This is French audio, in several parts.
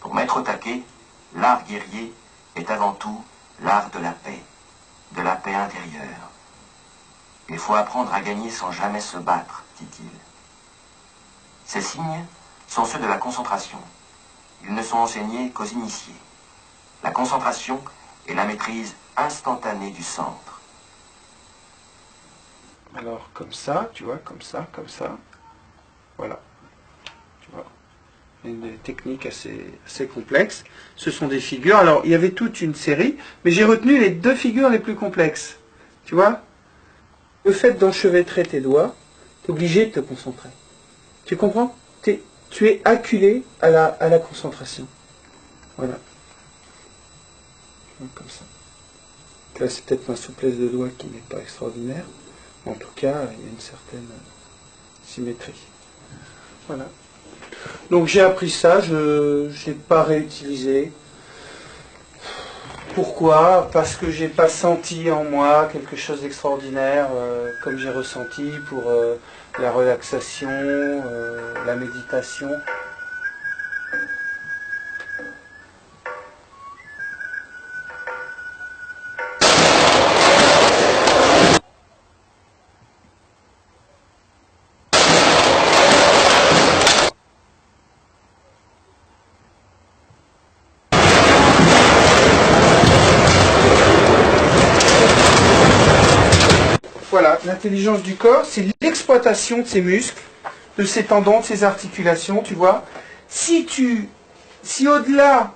Pour mettre au taquet, l'art guerrier est avant tout l'art de la paix intérieure. Il faut apprendre à gagner sans jamais se battre, dit-il. Ces signes sont ceux de la concentration. Ils ne sont enseignés qu'aux initiés. La concentration est la maîtrise instantanée du centre. Alors, comme ça, tu vois, comme ça. Voilà. Tu vois. Une technique assez complexe. Ce sont des figures. Alors, il y avait toute une série, mais j'ai retenu les 2 figures les plus complexes. Tu vois? Le fait d'enchevêtrer tes doigts, tu es obligé de te concentrer. Tu comprends? Tu es acculé à la concentration. Voilà. Comme ça. Là, c'est peut-être ma souplesse de doigt qui n'est pas extraordinaire. En tout cas, il y a une certaine symétrie. Voilà. Donc j'ai appris ça, je n'ai pas réutilisé. Pourquoi? Parce que j'ai pas senti en moi quelque chose d'extraordinaire comme j'ai ressenti pour la relaxation, la méditation. Voilà, l'intelligence du corps, c'est l'exploitation de ses muscles, de ses tendons, de ses articulations, tu vois. Si au-delà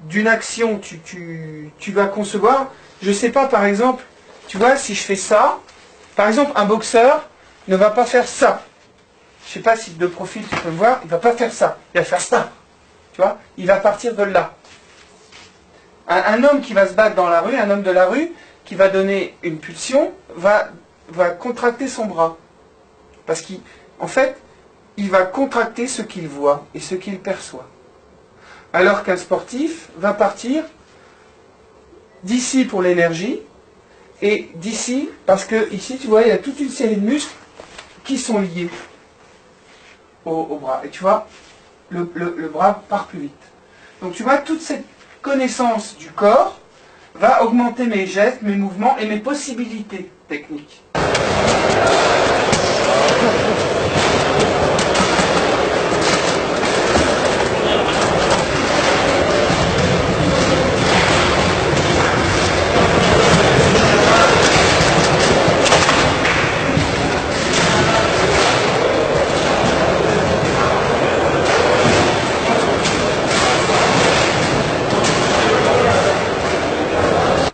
d'une action, tu vas concevoir, je sais pas, par exemple, tu vois, si je fais ça, par exemple, un boxeur ne va pas faire ça. Je sais pas si de profil tu peux me voir, il va pas faire ça, il va faire ça. Tu vois, il va partir de là. Un homme qui va se battre dans la rue, un homme de la rue, qui va donner une pulsion, va contracter son bras. Parce qu'en fait, il va contracter ce qu'il voit et ce qu'il perçoit. Alors qu'un sportif va partir d'ici pour l'énergie, et d'ici, parce que ici, tu vois, il y a toute une série de muscles qui sont liés au bras. Et tu vois, le bras part plus vite. Donc tu vois, toute cette connaissance du corps va augmenter mes gestes, mes mouvements et mes possibilités techniques.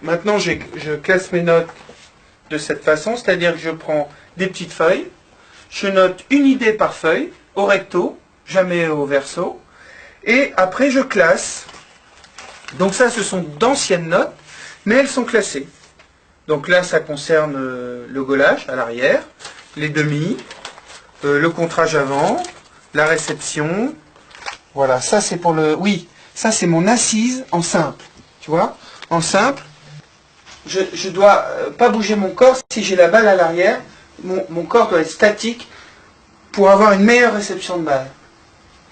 Maintenant, je classe mes notes de cette façon, c'est-à-dire que je prends des petites feuilles, je note une idée par feuille, au recto, jamais au verso, et après je classe. Donc ça, ce sont d'anciennes notes, mais elles sont classées. Donc là, ça concerne le gaulage à l'arrière, les demi, le contrage avant, la réception. Voilà, ça c'est pour le... Oui, ça c'est mon assise en simple. Tu vois, en simple. Je dois pas bouger mon corps. Si j'ai la balle à l'arrière, mon corps doit être statique pour avoir une meilleure réception de balle.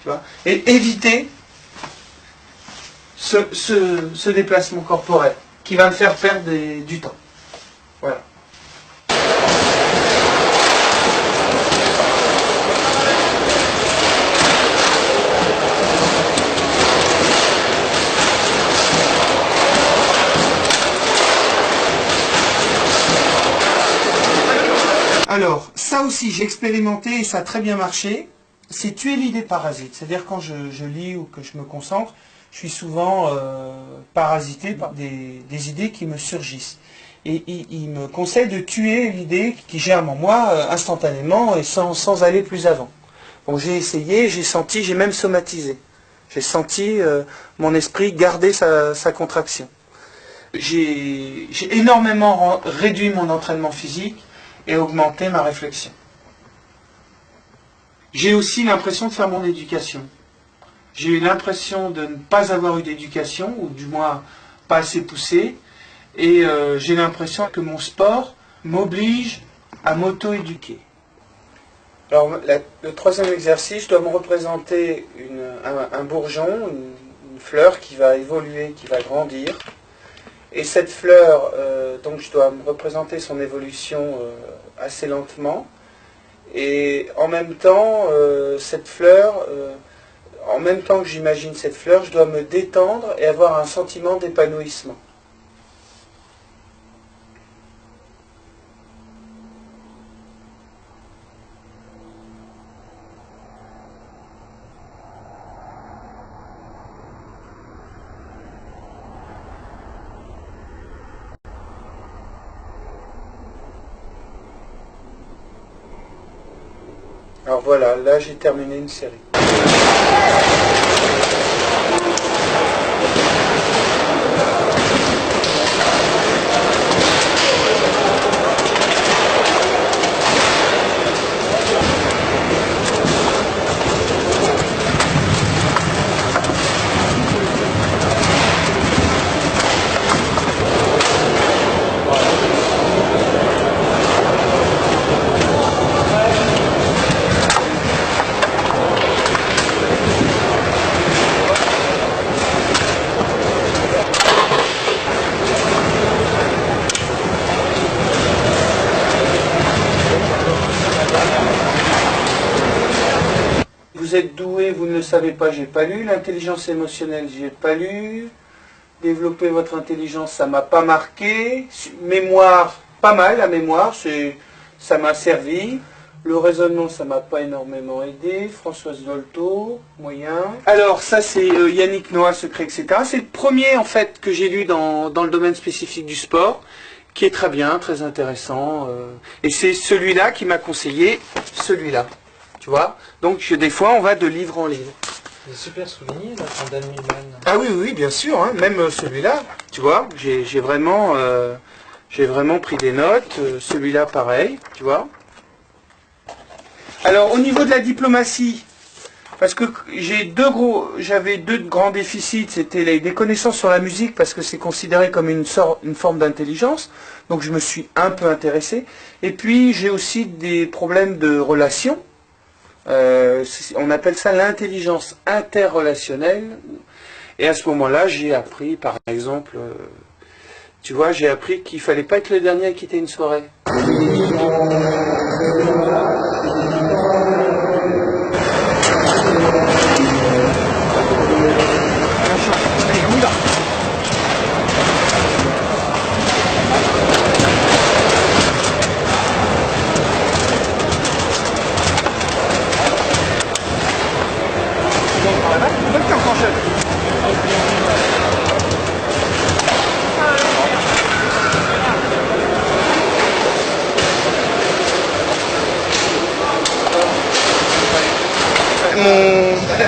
Tu vois, et éviter ce déplacement corporel qui va me faire perdre du temps. Voilà. Alors, ça aussi, j'ai expérimenté et ça a très bien marché. C'est tuer l'idée parasite. C'est-à-dire quand je lis ou que je me concentre, je suis souvent parasité par des idées qui me surgissent. Et il me conseille de tuer l'idée qui germe en moi instantanément et sans aller plus avant. Donc j'ai essayé, j'ai senti, j'ai même somatisé. J'ai senti mon esprit garder sa contraction. J'ai énormément réduit mon entraînement physique et augmenté ma réflexion. J'ai aussi l'impression de faire mon éducation. J'ai eu l'impression de ne pas avoir eu d'éducation, ou du moins pas assez poussée, et j'ai l'impression que mon sport m'oblige à m'auto-éduquer. Alors, le troisième exercice, je dois me représenter un bourgeon, une une fleur qui va évoluer, qui va grandir. Et cette fleur, donc je dois me représenter son évolution assez lentement. Et en même temps, cette fleur, en même temps que j'imagine cette fleur, je dois me détendre et avoir un sentiment d'épanouissement. Alors voilà, là j'ai terminé une série. Vous êtes doué, vous ne le savez pas, j'ai pas lu. L'intelligence émotionnelle, j'ai pas lu. Développer votre intelligence, ça m'a pas marqué. Mémoire, pas mal, la mémoire, ça m'a servi. Le raisonnement, ça m'a pas énormément aidé. Françoise Dolto, moyen. Alors, ça, c'est Yannick Noah, Secret, etc. C'est le premier, en fait, que j'ai lu dans le domaine spécifique du sport, qui est très bien, très intéressant. Et c'est celui-là qui m'a conseillé celui-là. Tu vois? Donc, des fois, on va de livre en livre. C'est super souligné, là, ton Dan Millman. Ah oui, oui, bien sûr. Hein. Même celui-là, tu vois, j'ai vraiment pris des notes. Celui-là, pareil, tu vois. Alors, au niveau de la diplomatie, parce que j'avais deux grands déficits. C'était des connaissances sur la musique, parce que c'est considéré comme une forme d'intelligence. Donc, je me suis un peu intéressé. Et puis, j'ai aussi des problèmes de relations. On appelle ça l'intelligence interrelationnelle. Et à ce moment-là, j'ai appris, par exemple, tu vois, j'ai appris qu'il fallait pas être le dernier à quitter une soirée.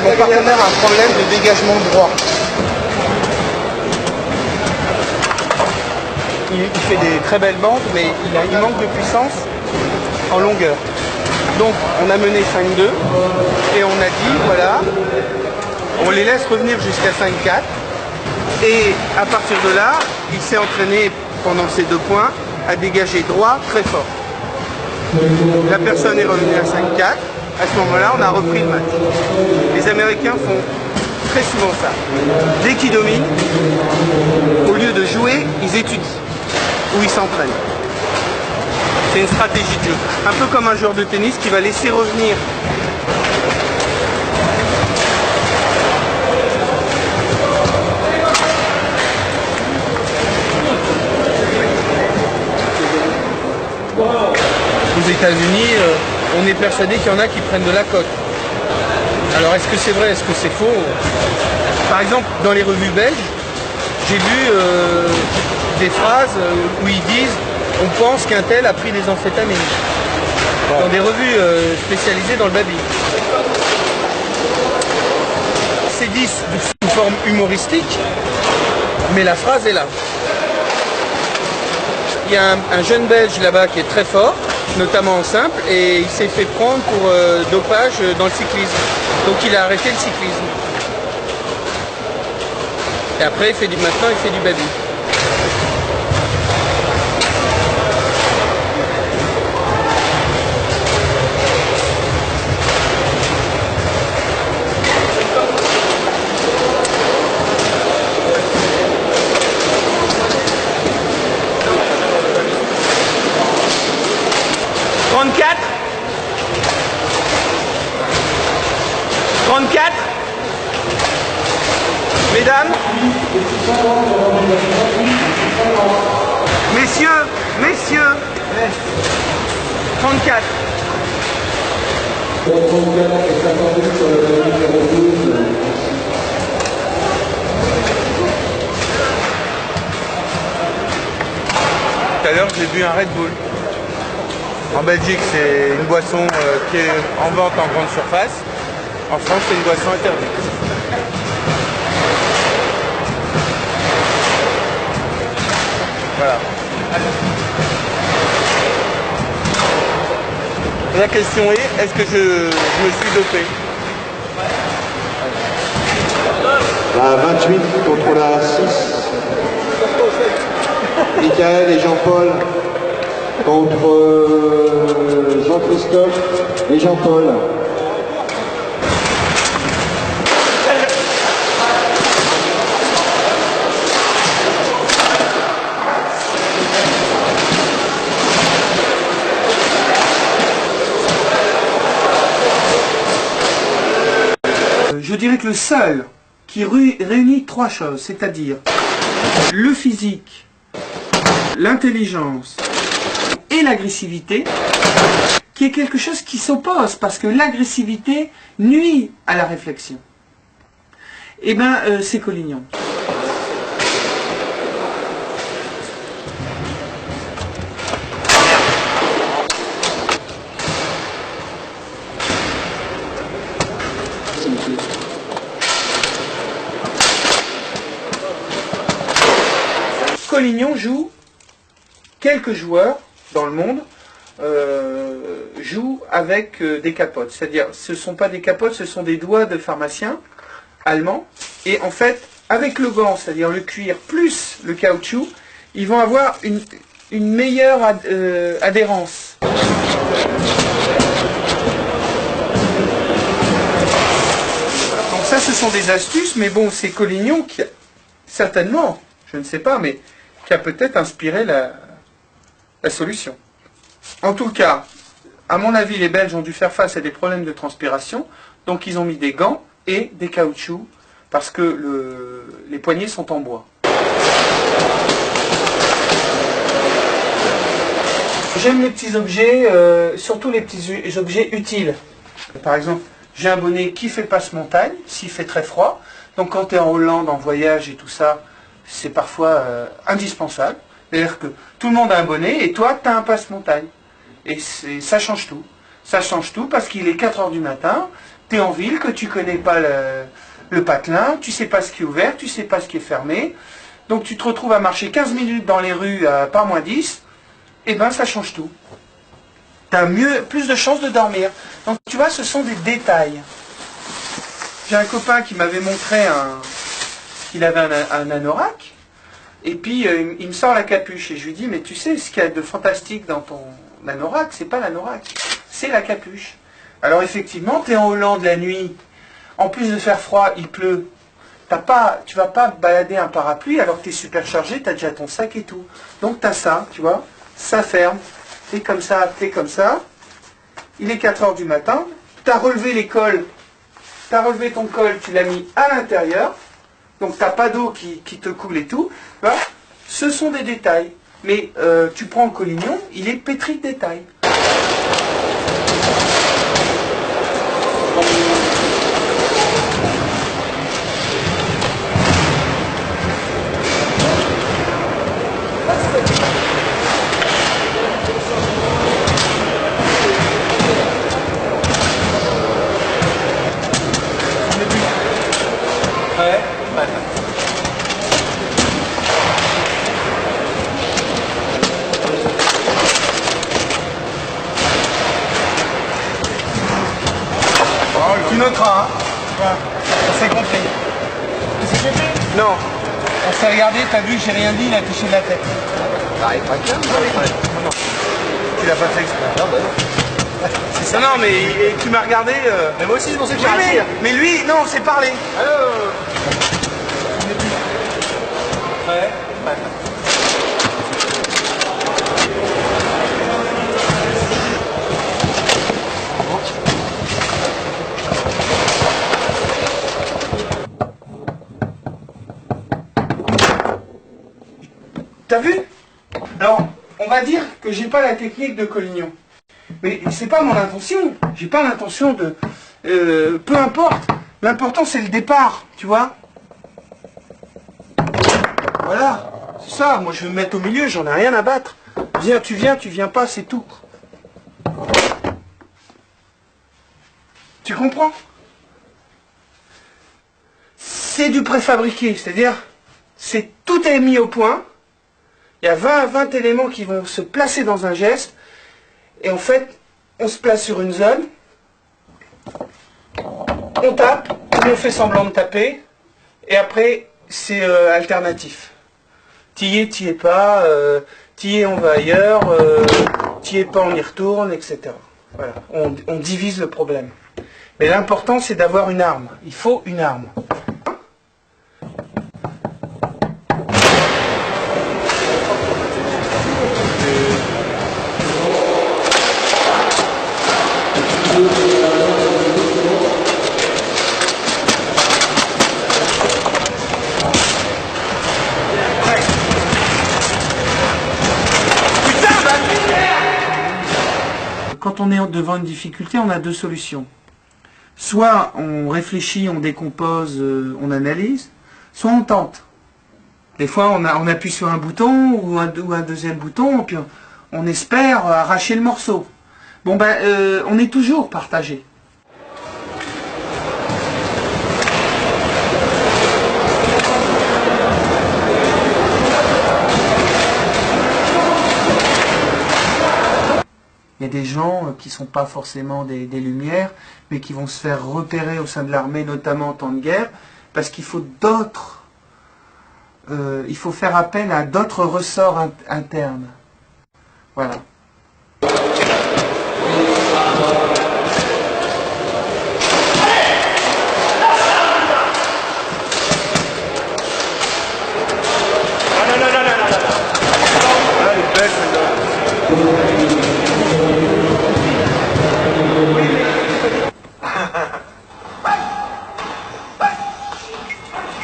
Mon partenaire a un problème de dégagement droit. Il fait des très belles bandes, mais il manque de puissance en longueur. Donc on a mené 5-2 et on a dit voilà, on les laisse revenir jusqu'à 5-4 et à partir de là, il s'est entraîné pendant ces 2 points à dégager droit très fort. La personne est revenue à 5-4. À ce moment-là, on a repris le match. Les Américains font très souvent ça. Dès qu'ils dominent, au lieu de jouer, ils étudient ou ils s'entraînent. C'est une stratégie de jeu. Un peu comme un joueur de tennis qui va laisser revenir aux États-Unis, on est persuadé qu'il y en a qui prennent de la cote. Alors est-ce que c'est vrai, est-ce que c'est faux? Par exemple, dans les revues belges, j'ai lu des phrases où ils disent « on pense qu'un tel a pris des amphétamines ». Dans des revues spécialisées dans le baby. C'est dit sous forme humoristique, mais la phrase est là. Il y a un jeune Belge là-bas qui est très fort, notamment en simple, et il s'est fait prendre pour dopage dans le cyclisme. Donc il a arrêté le cyclisme. Et après, maintenant, il fait du baby. 34. Mesdames. Messieurs, messieurs. 34. Tout à l'heure, j'ai bu un Red Bull. En Belgique, c'est une boisson qui est en vente en grande surface. En France, c'est une boisson interdite. Voilà. La question est, est-ce que je me suis dopé? La 28 contre la 6. Michael et Jean-Paul contre Jean-Christophe et Jean-Paul. Je dirais que le seul qui réunit trois choses, c'est-à-dire le physique, l'intelligence et l'agressivité, qui est quelque chose qui s'oppose, parce que l'agressivité nuit à la réflexion. Eh bien, c'est Collignon. Collignon joue, quelques joueurs dans le monde jouent avec des capotes. C'est-à-dire, ce ne sont pas des capotes, ce sont des doigts de pharmaciens allemands. Et en fait, avec le gant, c'est-à-dire le cuir plus le caoutchouc, ils vont avoir une meilleure adhérence. Donc ça, ce sont des astuces, mais bon, c'est Collignon qui, certainement, je ne sais pas, mais qui a peut-être inspiré la solution. En tout cas, à mon avis, les Belges ont dû faire face à des problèmes de transpiration, donc ils ont mis des gants et des caoutchoucs, parce que les poignets sont en bois. J'aime les petits objets, surtout les petits objets utiles. Par exemple, j'ai un bonnet qui fait passe-montagne, s'il fait très froid, donc quand tu es en Hollande, en voyage et tout ça, c'est parfois indispensable. C'est-à-dire que tout le monde a un bonnet et toi, tu as un passe-montagne. Et ça change tout. Ça change tout parce qu'il est 4 heures du matin, tu es en ville, que tu ne connais pas le patelin, tu ne sais pas ce qui est ouvert, tu ne sais pas ce qui est fermé. Donc tu te retrouves à marcher 15 minutes dans les rues par moins 10, et bien ça change tout. Tu as plus de chances de dormir. Donc tu vois, ce sont des détails. J'ai un copain qui m'avait montré qu'il avait un anorak, et puis il me sort la capuche, et je lui dis, mais tu sais, ce qu'il y a de fantastique dans ton anorak, c'est pas l'anorak, c'est la capuche. Alors effectivement, tu es en Hollande la nuit, en plus de faire froid, il pleut, tu vas pas balader un parapluie alors que tu es super chargé, tu as déjà ton sac et tout. Donc tu as ça, tu vois, ça ferme, t'es comme ça, il est 4 heures du matin, tu as relevé les cols, tu as relevé ton col, tu l'as mis à l'intérieur, donc tu n'as pas d'eau qui te coule et tout. Voilà. Ce sont des détails. Mais tu prends le Collignon, il est pétri de détails. Tu noteras, hein. Voilà. On s'est compris. Non. On s'est regardé, t'as vu, j'ai rien dit, il a touché de la tête. Non. Tu l'as pas fait exprès. Non, mais tu m'as regardé. Mais moi aussi, je pensais que Oui, j'allais dire. mais lui, non, on s'est parlé. Ouais. T'as vu? Alors, on va dire que j'ai pas la technique de Collignon. Mais c'est pas mon intention. J'ai pas l'intention de... peu importe. L'important, c'est le départ, tu vois? Voilà. C'est ça. Moi, je vais me mettre au milieu. J'en ai rien à battre. Viens, tu viens pas, c'est tout. Tu comprends? C'est du préfabriqué. C'est-à-dire, tout est mis au point. Il y a 20 éléments qui vont se placer dans un geste. Et en fait, on se place sur une zone. On tape, ou on fait semblant de taper. Et après, c'est alternatif. T'y es pas. T'y es, on va ailleurs. T'y es pas, on y retourne, etc. Voilà. On divise le problème. Mais l'important, c'est d'avoir une arme. Il faut une arme. Quand on est devant une difficulté, on a deux solutions. Soit on réfléchit, on décompose, on analyse, soit on tente. Des fois, on appuie sur un bouton ou un deuxième bouton, puis on espère arracher le morceau. Bon ben, on est toujours partagé. Il y a des gens qui ne sont pas forcément des lumières, mais qui vont se faire repérer au sein de l'armée, notamment en temps de guerre, parce qu'il faut d'autres... il faut faire appel à d'autres ressorts internes. Voilà.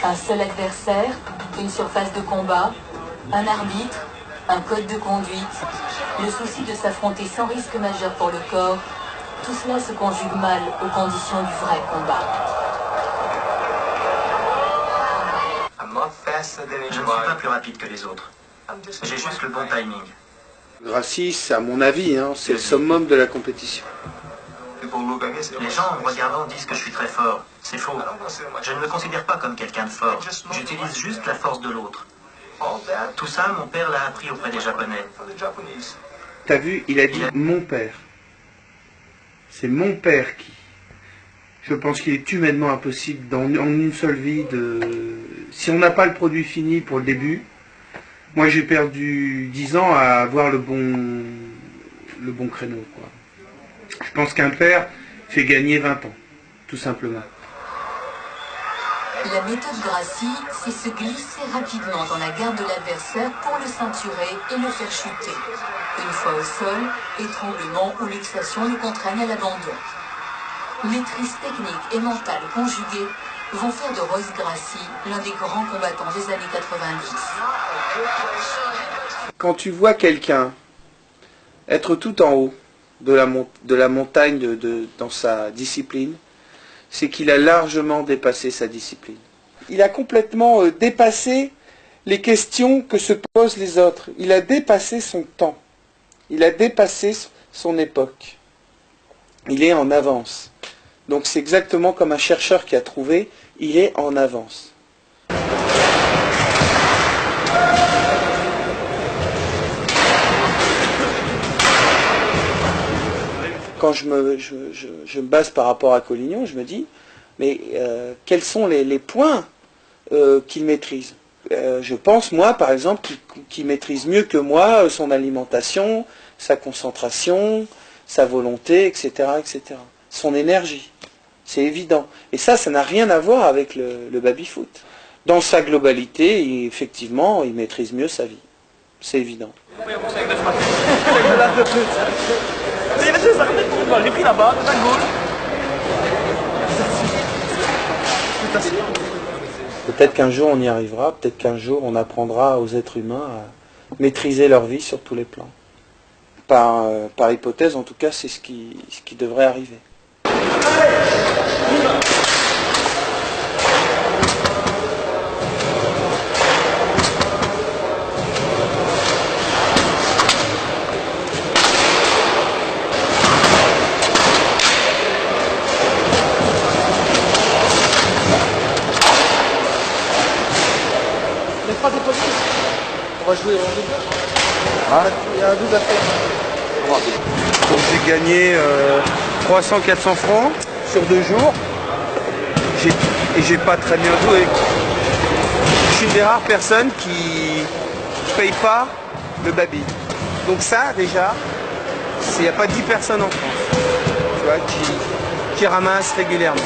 Un seul adversaire, une surface de combat, un arbitre, un code de conduite, le souci de s'affronter sans risque majeur pour le corps, tout cela se conjugue mal aux conditions du vrai combat. Je ne suis pas plus rapide que les autres. J'ai juste le bon timing. Gracie, à mon avis, hein, c'est le summum de la compétition. Les gens, en me regardant, disent que je suis très fort. C'est faux. Je ne me considère pas comme quelqu'un de fort. J'utilise juste la force de l'autre. Tout ça, mon père l'a appris auprès des Japonais. T'as vu, il a dit mon père. C'est mon père qui... Je pense qu'il est humainement impossible en une seule vie de... Si on n'a pas le produit fini pour le début, moi j'ai perdu 10 ans à avoir le bon créneau, quoi. Je pense qu'un père fait gagner 20 ans, tout simplement. La méthode Gracie, c'est se glisser rapidement dans la garde de l'adversaire pour le ceinturer et le faire chuter. Une fois au sol, étranglement ou luxation le contraignent à l'abandon. Maîtrise technique et mentale conjuguée vont faire de Royce Gracie l'un des grands combattants des années 90. Quand tu vois quelqu'un être tout en haut de la montagne dans sa discipline, c'est qu'il a largement dépassé sa discipline. Il a complètement dépassé les questions que se posent les autres. Il a dépassé son temps. Il a dépassé son époque. Il est en avance. Donc c'est exactement comme un chercheur qui a trouvé, il est en avance. Quand je me base par rapport à Collignon, je me dis, mais quels sont les points qu'il maîtrise? Je pense, moi, par exemple, qu'il maîtrise mieux que moi son alimentation, sa concentration, sa volonté, etc., etc. Son énergie. C'est évident. Et ça n'a rien à voir avec le baby-foot. Dans sa globalité, effectivement, il maîtrise mieux sa vie. C'est évident. J'ai pris là-bas, c'est un goal. Peut-être qu'un jour on y arrivera, peut-être qu'un jour on apprendra aux êtres humains maîtriser leur vie sur tous les plans. Par hypothèse, en tout cas, c'est ce qui devrait arriver. Les trois des polices. On va jouer en double. Ah. Il y a un double à faire. Donc j'ai gagné 300-400 francs sur 2 jours. Et j'ai pas très bien joué. Je suis une des rares personnes qui paye pas le baby. Donc ça déjà, il n'y a pas 10 personnes en France, tu vois, qui ramassent régulièrement.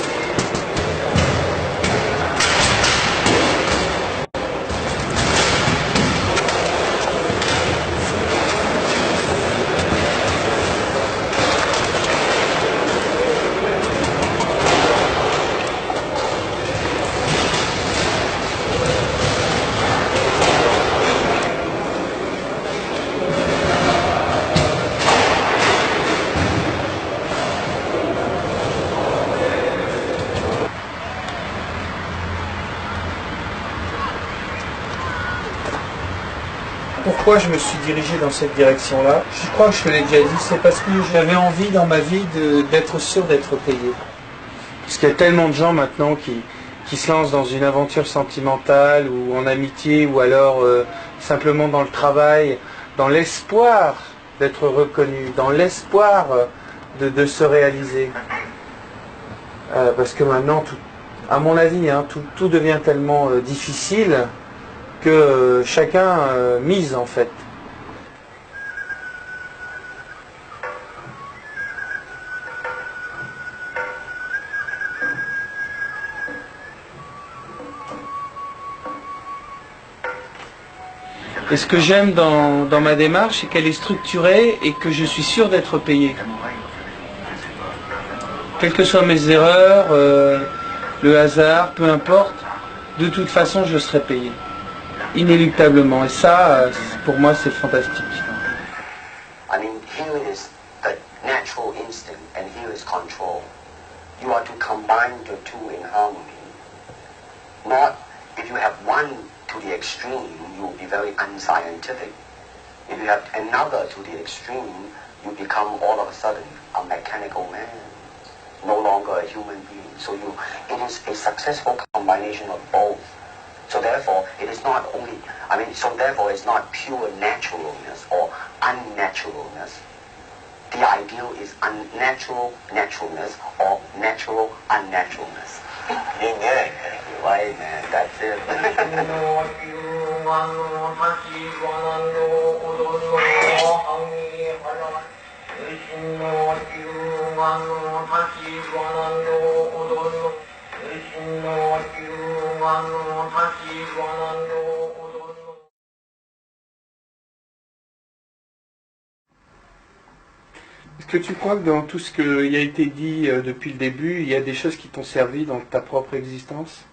Pourquoi je me suis dirigé dans cette direction-là? Je crois que je te l'ai déjà dit, c'est parce que j'avais envie dans ma vie d'être sûr d'être payé. Parce qu'il y a tellement de gens maintenant qui se lancent dans une aventure sentimentale ou en amitié ou alors simplement dans le travail, dans l'espoir d'être reconnu, dans l'espoir de se réaliser. Parce que maintenant, à mon avis, hein, tout devient tellement difficile que chacun mise en fait. Et ce que j'aime dans ma démarche, c'est qu'elle est structurée et que je suis sûr d'être payé. Quelles que soient mes erreurs, le hasard, peu importe, de toute façon je serai payé. Inéluctablement. Et ça, pour moi, c'est fantastique. I mean, here is the natural instinct and here is control. You are to combine the two in harmony. Not if you have one to the extreme, you will be very unscientific. If you have another to the extreme, you become all of a sudden a mechanical man, no longer a human being. So it is a successful combination of both. So therefore, it is not only, so therefore it's not pure naturalness or unnaturalness. The ideal is unnatural naturalness or natural unnaturalness. Yeah, right, man, that's it. Est-ce que tu crois que dans tout ce qui a été dit depuis le début, il y a des choses qui t'ont servi dans ta propre existence ?